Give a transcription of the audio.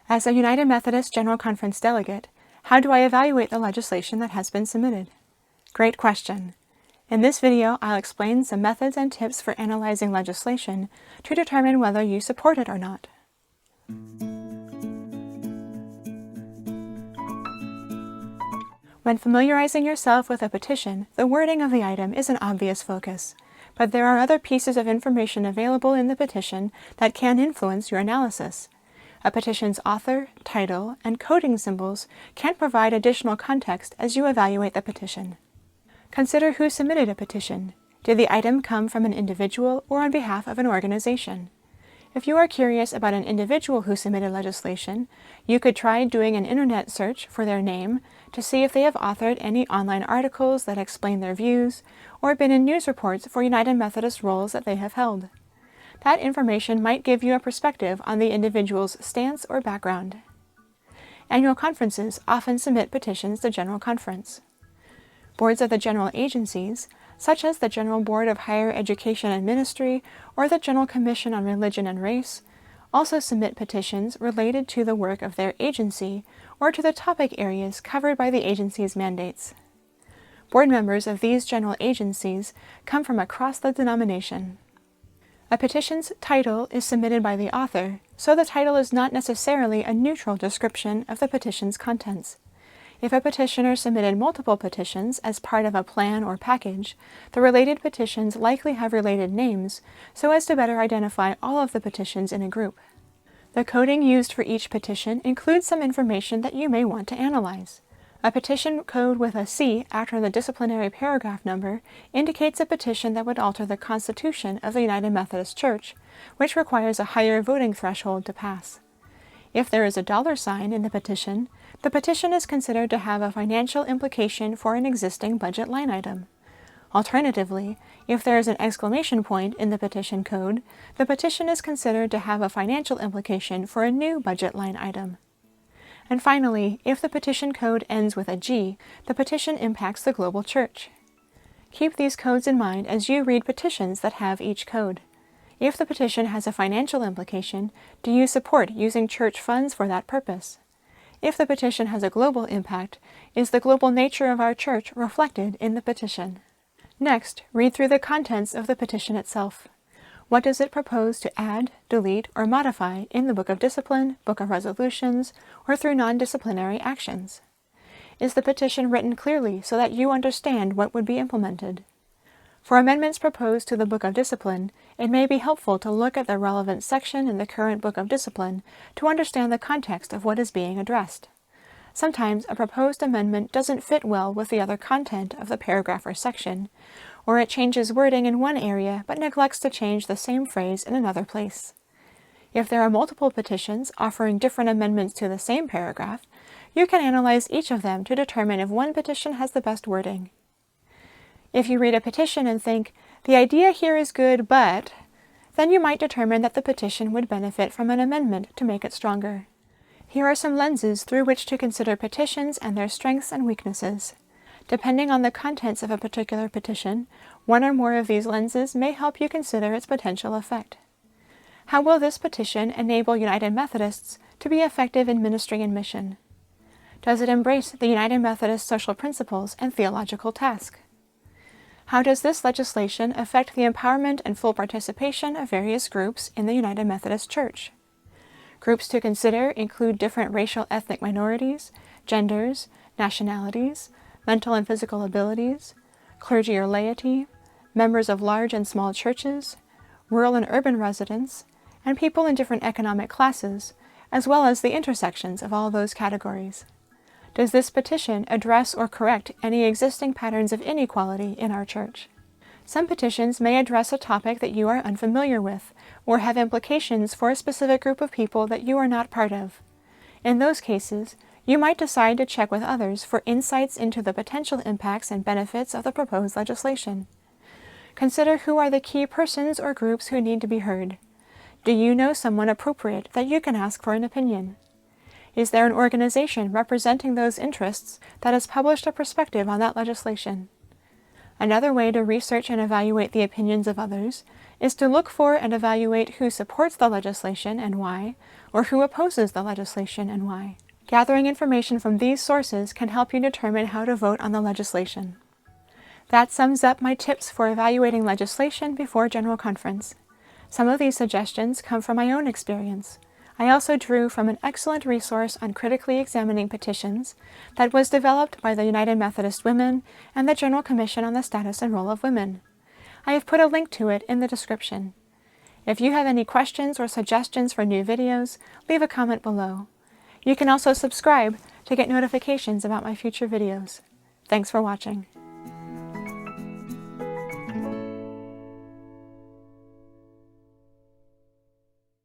As a United Methodist General Conference delegate, how do I evaluate the legislation that has been submitted? Great question. In this video, I'll explain some methods and tips for analyzing legislation to determine whether you support it or not. When familiarizing yourself with a petition, the wording of the item is an obvious focus, but there are other pieces of information available in the petition that can influence your analysis. A petition's author, title, and coding symbols can provide additional context as you evaluate the petition. Consider who submitted a petition. Did the item come from an individual or on behalf of an organization? If you are curious about an individual who submitted legislation, you could try doing an internet search for their name to see if they have authored any online articles that explain their views or been in news reports for United Methodist roles that they have held. That information might give you a perspective on the individual's stance or background. Annual conferences often submit petitions to General Conference. Boards of the general agencies, such as the General Board of Higher Education and Ministry or the General Commission on Religion and Race, also submit petitions related to the work of their agency or to the topic areas covered by the agency's mandates. Board members of these general agencies come from across the denomination. A petition's title is submitted by the author, so the title is not necessarily a neutral description of the petition's contents. If a petitioner submitted multiple petitions as part of a plan or package, the related petitions likely have related names so as to better identify all of the petitions in a group. The coding used for each petition includes some information that you may want to analyze. A petition code with a C after the disciplinary paragraph number indicates a petition that would alter the Constitution of the United Methodist Church, which requires a higher voting threshold to pass. If there is a $sign in the petition is considered to have a financial implication for an existing budget line item. Alternatively, if there is an exclamation point in the petition code, the petition is considered to have a financial implication for a new budget line item. And finally, if the petition code ends with a G, the petition impacts the global church. Keep these codes in mind as you read petitions that have each code. If the petition has a financial implication, do you support using church funds for that purpose? If the petition has a global impact, is the global nature of our church reflected in the petition? Next, read through the contents of the petition itself. What does it propose to add, delete, or modify in the Book of Discipline, Book of Resolutions, or through non-disciplinary actions? Is the petition written clearly so that you understand what would be implemented? For amendments proposed to the Book of Discipline, it may be helpful to look at the relevant section in the current Book of Discipline to understand the context of what is being addressed. Sometimes a proposed amendment doesn't fit well with the other content of the paragraph or section, or it changes wording in one area but neglects to change the same phrase in another place. If there are multiple petitions offering different amendments to the same paragraph, you can analyze each of them to determine if one petition has the best wording. If you read a petition and think, the idea here is good, but, then you might determine that the petition would benefit from an amendment to make it stronger. Here are some lenses through which to consider petitions and their strengths and weaknesses. Depending on the contents of a particular petition, one or more of these lenses may help you consider its potential effect. How will this petition enable United Methodists to be effective in ministry and mission? Does it embrace the United Methodist social principles and theological task? How does this legislation affect the empowerment and full participation of various groups in the United Methodist Church? Groups to consider include different racial ethnic minorities, genders, nationalities, mental and physical abilities, clergy or laity, members of large and small churches, rural and urban residents, and people in different economic classes, as well as the intersections of all those categories. Does this petition address or correct any existing patterns of inequality in our church? Some petitions may address a topic that you are unfamiliar with, or have implications for a specific group of people that you are not part of. In those cases, you might decide to check with others for insights into the potential impacts and benefits of the proposed legislation. Consider who are the key persons or groups who need to be heard. Do you know someone appropriate that you can ask for an opinion? Is there an organization representing those interests that has published a perspective on that legislation? Another way to research and evaluate the opinions of others is to look for and evaluate who supports the legislation and why, or who opposes the legislation and why. Gathering information from these sources can help you determine how to vote on the legislation. That sums up my tips for evaluating legislation before General Conference. Some of these suggestions come from my own experience. I also drew from an excellent resource on critically examining petitions that was developed by the United Methodist Women and the General Commission on the Status and Role of Women. I have put a link to it in the description. If you have any questions or suggestions for new videos, leave a comment below. You can also subscribe to get notifications about my future videos. Thanks for watching.